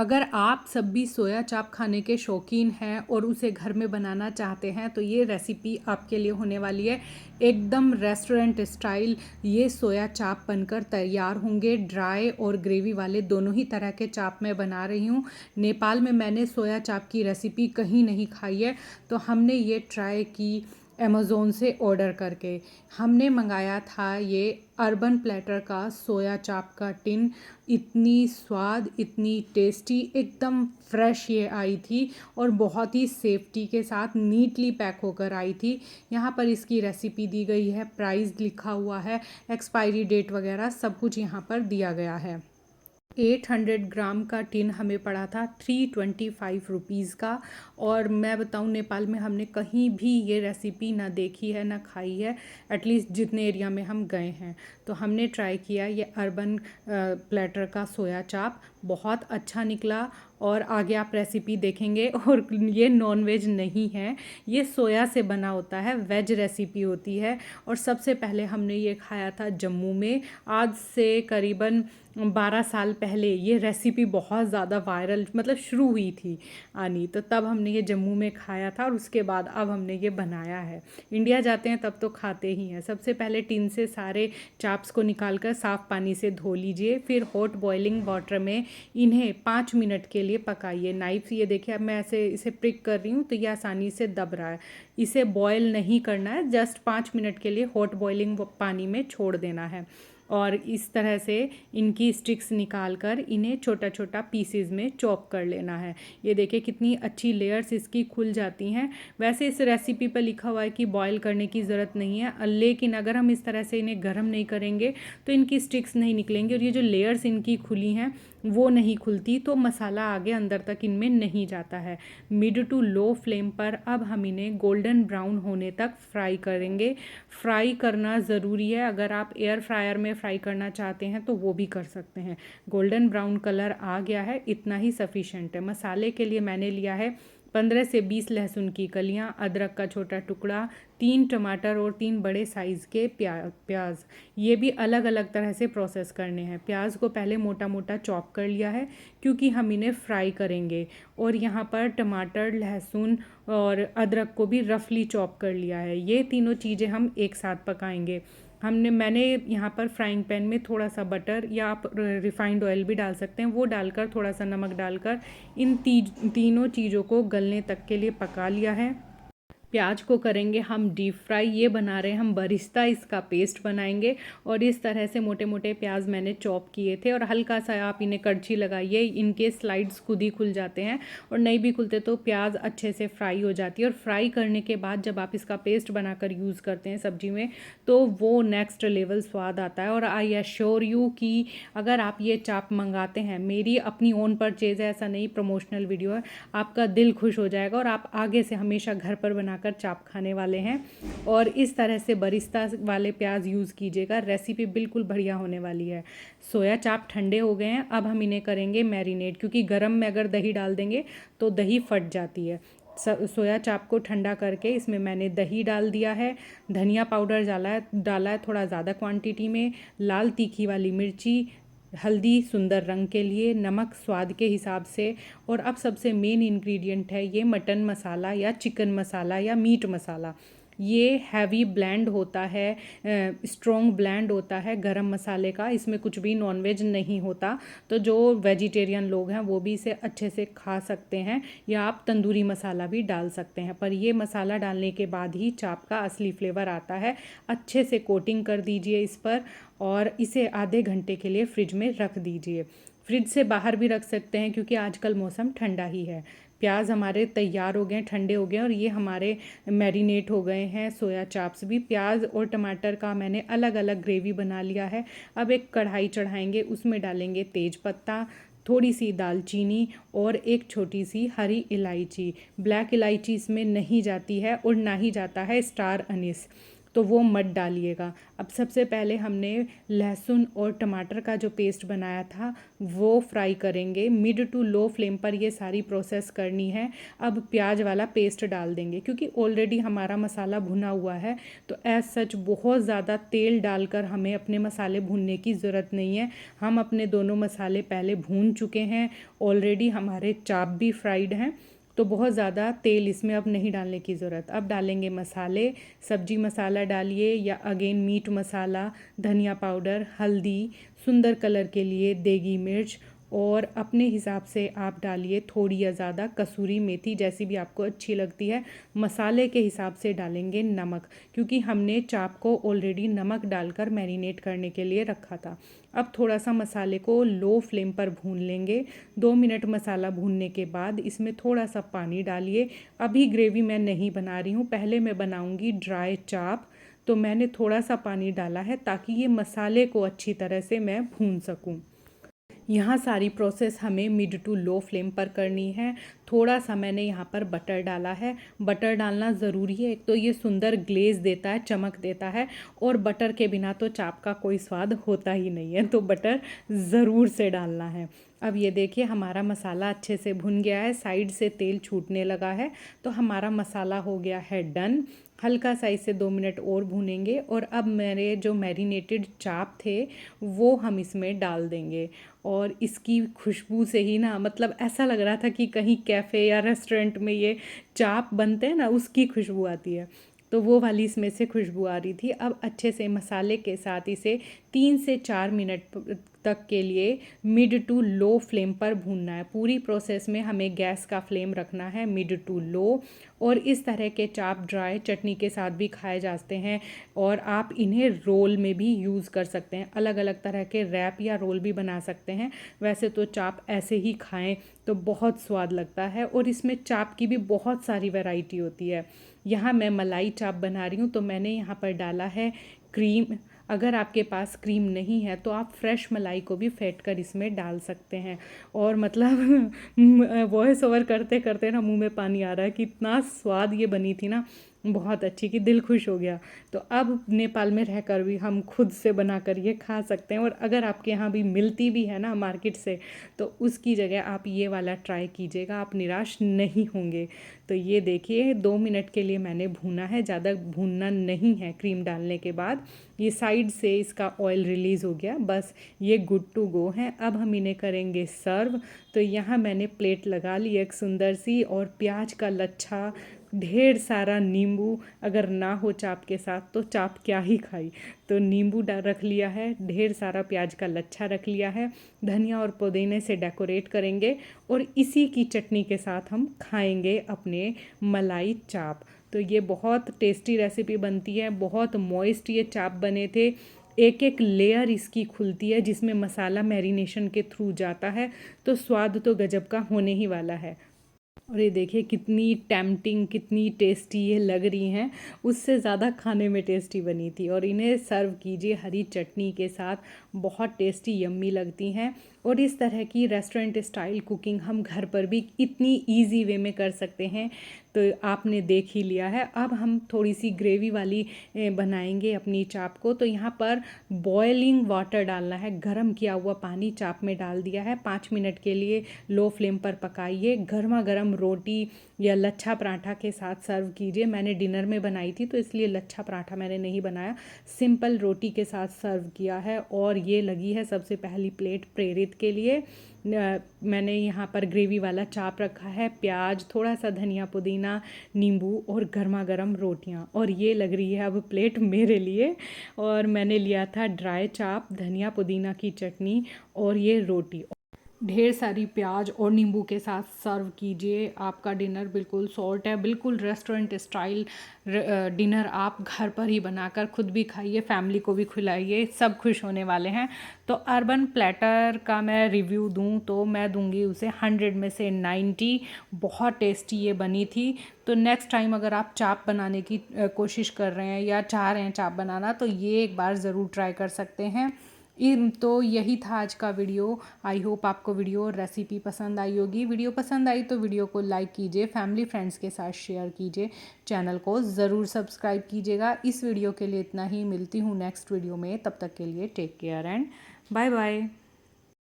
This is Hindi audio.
अगर आप सब भी सोया चाप खाने के शौकीन हैं और उसे घर में बनाना चाहते हैं तो ये रेसिपी आपके लिए होने वाली है। एकदम रेस्टोरेंट स्टाइल ये सोया चाप बनकर तैयार होंगे। ड्राई और ग्रेवी वाले दोनों ही तरह के चाप मैं बना रही हूँ। नेपाल में मैंने सोया चाप की रेसिपी कहीं नहीं खाई है, तो हमने ये ट्राई की अमेज़ोन से ऑर्डर करके। हमने मंगाया था ये अर्बन प्लेटर का सोया चाप का टिन। इतनी स्वाद, इतनी टेस्टी, एकदम फ्रेश ये आई थी और बहुत ही सेफ्टी के साथ नीटली पैक होकर आई थी। यहाँ पर इसकी रेसिपी दी गई है, प्राइस लिखा हुआ है, एक्सपायरी डेट वगैरह सब कुछ यहाँ पर दिया गया है। 800 ग्राम का टिन हमें पड़ा था 325 रुपीज़ का। और मैं बताऊं, नेपाल में हमने कहीं भी ये रेसिपी ना देखी है ना खाई है, एटलीस्ट जितने एरिया में हम गए हैं। तो हमने ट्राई किया ये अर्बन प्लेटर का सोया चाप, बहुत अच्छा निकला। और आगे आप रेसिपी देखेंगे। और ये नॉन वेज नहीं है, ये सोया से बना होता है, वेज रेसिपी होती है। और सबसे पहले हमने ये खाया था जम्मू में, आज से करीबन 12 साल पहले ये रेसिपी बहुत ज़्यादा वायरल मतलब शुरू हुई थी आनी, तो तब हमने ये जम्मू में खाया था और उसके बाद अब हमने ये बनाया है। इंडिया जाते हैं तब तो खाते ही हैं। सबसे पहले टिन से सारे चाप्स को निकाल कर साफ़ पानी से धो लीजिए, फिर हॉट बॉइलिंग वाटर में इन्हें 5 मिनट के लिए पकाइए। नाइफ ये देखिए, अब मैं ऐसे इसे प्रिक कर रही हूँ तो ये आसानी से दब रहा है। इसे बॉयल नहीं करना है, जस्ट 5 मिनट के लिए हॉट बॉइलिंग पानी में छोड़ देना है। और इस तरह से इनकी स्टिक्स निकाल कर इन्हें छोटा छोटा पीसेस में चॉप कर लेना है। ये देखिए कितनी अच्छी लेयर्स इसकी खुल जाती हैं। वैसे इस रेसिपी पर लिखा हुआ है कि बॉईल करने की ज़रूरत नहीं है, लेकिन अगर हम इस तरह से इन्हें गर्म नहीं करेंगे तो इनकी स्टिक्स नहीं निकलेंगी और ये जो लेयर्स इनकी खुली हैं वो नहीं खुलती, तो मसाला आगे अंदर तक इनमें नहीं जाता है। मिड टू लो फ्लेम पर अब हम इन्हें गोल्डन ब्राउन होने तक फ्राई करेंगे। फ्राई करना ज़रूरी है, अगर आप एयर फ्रायर में फ्राई करना चाहते हैं तो वो भी कर सकते हैं। गोल्डन ब्राउन कलर आ गया है, इतना ही सफिशेंट है। मसाले के लिए मैंने लिया है 15 से 20 लहसुन की कलियां, अदरक का छोटा टुकड़ा, 3 टमाटर और 3 बड़े साइज़ के प्याज। ये भी अलग अलग तरह से प्रोसेस करने हैं। प्याज को पहले मोटा मोटा चॉप कर लिया है क्योंकि हम इन्हें फ्राई करेंगे। और यहाँ पर टमाटर, लहसुन और अदरक को भी रफली चॉप कर लिया है। ये तीनों चीज़ें हम एक साथ पकाएंगे। मैंने यहाँ पर फ्राइंग पैन में थोड़ा सा बटर या आप रिफाइंड ऑयल भी डाल सकते हैं, वो डालकर थोड़ा सा नमक डालकर इन तीनों चीज़ों को गलने तक के लिए पका लिया है। प्याज को करेंगे हम डीप फ्राई। ये बना रहे हैं हम बरिस्ता, इसका पेस्ट बनाएंगे। और इस तरह से मोटे मोटे प्याज मैंने चॉप किए थे और हल्का सा आप इन्हें कड़छी लगाइए, इनके स्लाइड्स खुद ही खुल जाते हैं और नहीं भी खुलते तो प्याज अच्छे से फ्राई हो जाती है। और फ्राई करने के बाद जब आप इसका पेस्ट बनाकर यूज़ करते हैं सब्जी में तो वो नेक्स्ट लेवल स्वाद आता है। और आई एश्योर यू कि अगर आप ये चाप मंगाते हैं, मेरी अपनी ओन परचेज़ है, ऐसा नहीं प्रमोशनल वीडियो है, आपका दिल खुश हो जाएगा और आप आगे से हमेशा घर पर बनाकर चाप खाने वाले हैं। और इस तरह से बरिस्ता वाले प्याज यूज़ कीजिएगा, रेसिपी बिल्कुल बढ़िया होने वाली है। सोया चाप ठंडे हो गए हैं, अब हम इन्हें करेंगे मैरिनेट, क्योंकि गरम में अगर दही डाल देंगे तो दही फट जाती है। सोया चाप को ठंडा करके इसमें मैंने दही डाल दिया है, धनिया पाउडर डाला है थोड़ा ज़्यादा क्वांटिटी में, लाल तीखी वाली मिर्ची, हल्दी सुंदर रंग के लिए, नमक स्वाद के हिसाब से। और अब सबसे मेन इंग्रेडिएंट है ये मटन मसाला या चिकन मसाला या मीट मसाला। ये हैवी ब्लेंड होता है, स्ट्रॉन्ग ब्लेंड होता है गरम मसाले का, इसमें कुछ भी नॉनवेज नहीं होता। तो जो वेजिटेरियन लोग हैं वो भी इसे अच्छे से खा सकते हैं, या आप तंदूरी मसाला भी डाल सकते हैं। पर ये मसाला डालने के बाद ही चाप का असली फ्लेवर आता है। अच्छे से कोटिंग कर दीजिए इस पर और इसे आधे घंटे के लिए फ्रिज में रख दीजिए। फ्रिज से बाहर भी रख सकते हैं क्योंकि आजकल मौसम ठंडा ही है। प्याज हमारे तैयार हो गए, ठंडे हो गए और ये हमारे मैरिनेट हो गए हैं सोया चाप्स भी। प्याज और टमाटर का मैंने अलग अलग ग्रेवी बना लिया है। अब एक कढ़ाई चढ़ाएंगे, उसमें डालेंगे तेज पत्ता, थोड़ी सी दालचीनी और एक छोटी सी हरी इलायची। ब्लैक इलायची इसमें नहीं जाती है और ना ही जाता है स्टार अनीस। तो वो मत डालिएगा। अब सबसे पहले हमने लहसुन और टमाटर का जो पेस्ट बनाया था वो फ्राई करेंगे। मिड टू लो फ्लेम पर ये सारी प्रोसेस करनी है। अब प्याज वाला पेस्ट डाल देंगे क्योंकि ऑलरेडी हमारा मसाला भुना हुआ है, तो एज सच बहुत ज़्यादा तेल डालकर हमें अपने मसाले भूनने की ज़रूरत नहीं है। हम अपने दोनों मसाले पहले भून चुके हैं, ऑलरेडी हमारे चाप भी फ्राइड हैं, तो बहुत ज़्यादा तेल इसमें अब नहीं डालने की ज़रूरत। अब डालेंगे मसाले। सब्जी मसाला डालिए या अगेन मीट मसाला, धनिया पाउडर, हल्दी, सुंदर कलर के लिए देगी मिर्च, और अपने हिसाब से आप डालिए थोड़ी या ज़्यादा कसूरी मेथी, जैसी भी आपको अच्छी लगती है। मसाले के हिसाब से डालेंगे नमक, क्योंकि हमने चाप को ऑलरेडी नमक डालकर मैरिनेट करने के लिए रखा था। अब थोड़ा सा मसाले को लो फ्लेम पर भून लेंगे। 2 मिनट मसाला भूनने के बाद इसमें थोड़ा सा पानी डालिए। अभी ग्रेवी मैं नहीं बना रही हूँ, पहले मैं बनाऊँगी ड्राई चाप, तो मैंने थोड़ा सा पानी डाला है ताकि ये मसाले को अच्छी तरह से मैं भून सकूँ। यहाँ सारी प्रोसेस हमें मिड टू लो फ्लेम पर करनी है। थोड़ा सा मैंने यहाँ पर बटर डाला है। बटर डालना ज़रूरी है, एक तो ये सुंदर ग्लेज देता है, चमक देता है, और बटर के बिना तो चाप का कोई स्वाद होता ही नहीं है, तो बटर ज़रूर से डालना है। अब ये देखिए हमारा मसाला अच्छे से भुन गया है, साइड से तेल छूटने लगा है, तो हमारा मसाला हो गया है डन। हल्का सा इसे 2 मिनट और भूनेंगे, और अब मेरे जो मैरिनेटेड चाप थे वो हम इसमें डाल देंगे। और इसकी खुशबू से ही ना, मतलब ऐसा लग रहा था कि कहीं कैफ़े या रेस्टोरेंट में ये चाप बनते हैं ना, उसकी खुशबू आती है, तो वो वाली इसमें से खुशबू आ रही थी। अब अच्छे से मसाले के साथ इसे 3 से 4 मिनट तक के लिए मिड टू लो फ्लेम पर भूनना है। पूरी प्रोसेस में हमें गैस का फ्लेम रखना है मिड टू लो। और इस तरह के चाप ड्राई चटनी के साथ भी खाए जाते हैं, और आप इन्हें रोल में भी यूज़ कर सकते हैं। अलग अलग तरह के रैप या रोल भी बना सकते हैं। वैसे तो चाप ऐसे ही खाएं तो बहुत स्वाद लगता है, और इसमें चाप की भी बहुत सारी वैरायटी होती है। यहाँ मैं मलाई चाप बना रही हूँ, तो मैंने यहाँ पर डाला है क्रीम। अगर आपके पास क्रीम नहीं है तो आप फ्रेश मलाई को भी फेंट कर इसमें डाल सकते हैं। और मतलब वॉइस ओवर करते करते ना मुंह में पानी आ रहा है कि इतना स्वाद ये बनी थी ना, बहुत अच्छी, कि दिल खुश हो गया। तो अब नेपाल में रहकर भी हम खुद से बनाकर ये खा सकते हैं, और अगर आपके यहाँ भी मिलती भी है ना मार्केट से, तो उसकी जगह आप ये वाला ट्राई कीजिएगा, आप निराश नहीं होंगे। तो ये देखिए 2 मिनट के लिए मैंने भूना है, ज़्यादा भूनना नहीं है। क्रीम डालने के बाद ये साइड से इसका ऑयल रिलीज़ हो गया, बस ये गुड टू गो है। अब हम इन्हें करेंगे सर्व। तो यहाँ मैंने प्लेट लगा ली एक सुंदर सी, और प्याज का लच्छा, ढेर सारा नींबू, अगर ना हो चाप के साथ तो चाप क्या ही खाई, तो नींबू रख लिया है, ढेर सारा प्याज का लच्छा रख लिया है, धनिया और पुदीने से डेकोरेट करेंगे, और इसी की चटनी के साथ हम खाएंगे अपने मलाई चाप। तो ये बहुत टेस्टी रेसिपी बनती है, बहुत मॉइस्ट ये चाप बने थे। एक एक लेयर इसकी खुलती है जिसमें मसाला मैरिनेशन के थ्रू जाता है, तो स्वाद तो गजब का होने ही वाला है। और ये देखिए कितनी टेम्पटिंग, कितनी टेस्टी ये लग रही हैं, उससे ज़्यादा खाने में टेस्टी बनी थी। और इन्हें सर्व कीजिए हरी चटनी के साथ, बहुत टेस्टी यम्मी लगती हैं। और इस तरह की रेस्टोरेंट स्टाइल कुकिंग हम घर पर भी इतनी इजी वे में कर सकते हैं, तो आपने देख ही लिया है। अब हम थोड़ी सी ग्रेवी वाली बनाएंगे अपनी चाप को। तो यहाँ पर बॉइलिंग वाटर डालना है, गरम किया हुआ पानी चाप में डाल दिया है। 5 मिनट के लिए लो फ्लेम पर पकाइए। गर्मा गर्म रोटी या लच्छा पराठा के साथ सर्व कीजिए। मैंने डिनर में बनाई थी तो इसलिए लच्छा पराठा मैंने नहीं बनाया, सिंपल रोटी के साथ सर्व किया है। और ये लगी है सबसे पहली प्लेट प्रेरित के लिए। मैंने यहाँ पर ग्रेवी वाला चाप रखा है, प्याज, थोड़ा सा धनिया पुदीना, नींबू और गर्मा गर्म रोटियाँ। और ये लग रही है अब प्लेट मेरे लिए। और मैंने लिया था ड्राई चाप, धनिया पुदीना की चटनी और ये रोटी। ढेर सारी प्याज और नींबू के साथ सर्व कीजिए। आपका डिनर बिल्कुल सॉर्ट है, बिल्कुल रेस्टोरेंट स्टाइल डिनर आप घर पर ही बनाकर खुद भी खाइए, फैमिली को भी खिलाइए, सब खुश होने वाले हैं। तो अर्बन प्लेटर का मैं रिव्यू दूं तो मैं दूंगी उसे 100 में से 90। बहुत टेस्टी ये बनी थी। तो नेक्स्ट टाइम अगर आप चाप बनाने की कोशिश कर रहे हैं या चाह रहे हैं चाप बनाना, तो ये एक बार ज़रूर ट्राई कर सकते हैं। तो यही था आज का वीडियो। आई होप आपको वीडियो और रेसिपी पसंद आई होगी। वीडियो पसंद आई तो वीडियो को लाइक कीजिए, फैमिली फ्रेंड्स के साथ शेयर कीजिए, चैनल को ज़रूर सब्सक्राइब कीजिएगा। इस वीडियो के लिए इतना ही, मिलती हूँ नेक्स्ट वीडियो में। तब तक के लिए take care and bye bye.